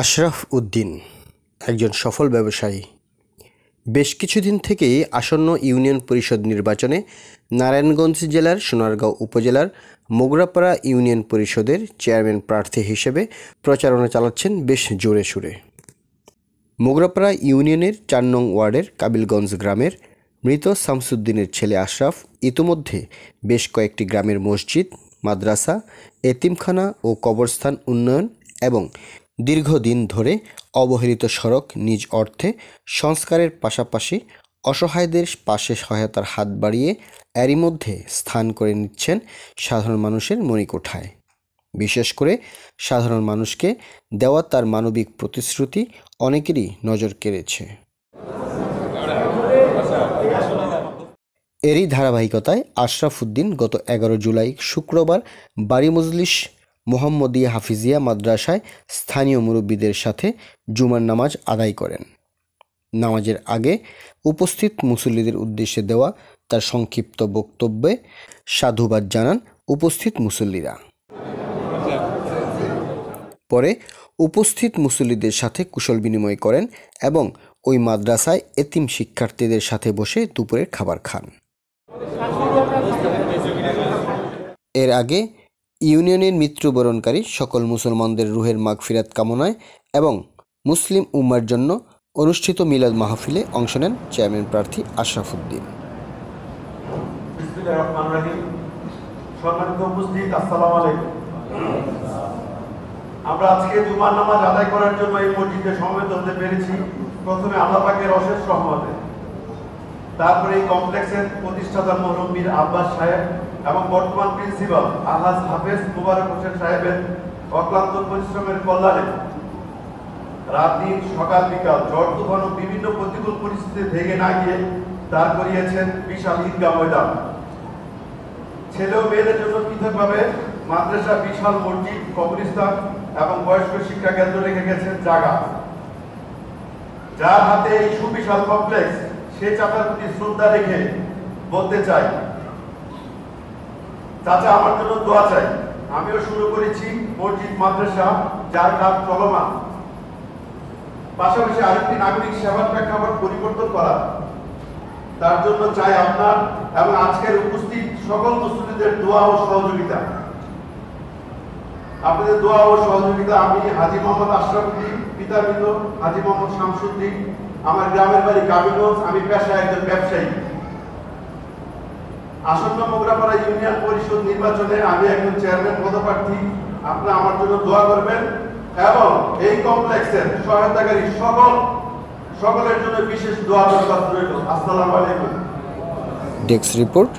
আশরাফ উদ্দিন একজন সফল ব্যবসায়ী। বেশ কিছুদিন থেকেই আসন্ন ইউনিয়ন পরিষদ নির্বাচনে নারায়ণগঞ্জ জেলার সোনারগাঁও উপজেলার মোগরাপাড়া ইউনিয়ন পরিষদের চেয়ারম্যান প্রার্থী হিসেবে প্রচারণা চালাচ্ছেন বেশ জোরে সোরে। মোগরাপাড়া ইউনিয়নের ৪ নং ওয়ার্ডের কাবিলগঞ্জ গ্রামের মৃত শামসুদ্দিনের ছেলে আশরাফ ইতোমধ্যে বেশ কয়েকটি গ্রামের মসজিদ, মাদ্রাসা, এতিমখানা ও কবরস্থান উন্নয়ন এবং দীর্ঘদিন ধরে অবহেলিত সড়ক নিজ অর্থে সংস্কারের পাশাপাশি অসহায়দের পাশে সহায়তার হাত বাড়িয়ে এরই মধ্যে স্থান করে নিচ্ছেন সাধারণ মানুষের মণিকোঠায়। বিশেষ করে সাধারণ মানুষকে দেওয়া তার মানবিক প্রতিশ্রুতি অনেকেরই নজর কেড়েছে। এরই ধারাবাহিকতায় আশরাফ উদ্দিন গত ১১ জুলাই শুক্রবার বাড়ি মজলিস মোহাম্মদিয়া হাফিজিয়া মাদ্রাসায় স্থানীয় মুরব্বীদের সাথে জুমার নামাজ আদায় করেন। নামাজের আগে উপস্থিত মুসল্লিদের উদ্দেশ্যে দেওয়া তার সংক্ষিপ্ত বক্তব্যে সাধুবাদ জানান উপস্থিত মুসল্লিরা। পরে উপস্থিত মুসল্লিদের সাথে কুশল বিনিময় করেন এবং ওই মাদ্রাসায় এতিম শিক্ষার্থীদের সাথে বসে দুপুরের খাবার খান। এর আগে ইউনিয়নের মৃত্যুবরণকারী সকল মুসলমানদের রুহের মাগফিরাত কামনায় এবং মুসলিম উম্মার জন্য অনুষ্ঠিত মিলাদ মাহফিলে অংশ নেন চেয়ারম্যান প্রার্থী আশরাফ উদ্দিন। আমরা আজকে জুমার নামাজ আদায় করার জন্য এই মসজিদে সমবেত হতে পেরেছি। প্রথমে আল্লাহ পাকের অশেষ রহমতে, তারপরে এই কমপ্লেক্সের প্রতিষ্ঠাতা মুরব্বীর আব্বাস সাহেব এবং বর্তমান প্রিন্সিপাল আলহাজ হাফেজ মুবারক হোসেন সাহেবের অক্লান্ত পরিশ্রমের কল্যাণে রাত দিন সকাল বিকাল ঝড় তুফান ও বিভিন্ন প্রতিকূল পরিস্থিতি ভেঙে না গিয়ে দাঁড় করিয়েছেন বিশাল ঈদগাহ ময়দান। ছেলে ও মেয়েদের জন্য পৃথকভাবে মাদ্রাসা, বিশাল মসজিদ, কবরস্থান এবং বয়স্ক শিক্ষা কেন্দ্র রেখে গেছেন জায়গা। যার হাতে এই সুবিশাল কমপ্লেক্স, সে চাচার প্রতি শ্রদ্ধা রেখে বলতে চাই, চাচা আমার জন্য দোয়া চাই। আমিও শুরু করেছি মসজিদ, মাদ্রাসা, যার কাজ চলমান, পাশাপাশি আরেকটি নাগরিক সেবার প্রেক্ষাপট পরিবর্তন করা। তার জন্য চাই আপনার এবং আজকের উপস্থিত সকল মুসলিমদের দোয়া ও সহযোগিতা। আপনাদের দোয়া ও সহযোগিতা আমি হাজী মোহাম্মদ আশরাফ উদ্দিন, পিতা মৃত হাজী মোহাম্মদ শামসুদ্দিন, আমার গ্রামের বাড়ি কাবিলগঞ্জ, আমি পেশায় একজন ব্যবসায়ী। আসন্ন মোগরাপাড়া ইউনিয়ন পরিষদ নির্বাচনে আমি একজন চেয়ারম্যান পদপ্রার্থী। আপনারা আমার জন্য দোয়া করবেন এবং এই কমপ্লেক্সের সহায়তাকারী সকলের জন্য বিশেষ দোয়া দরকার রইল। আসসালামু আলাইকুম। Desk report,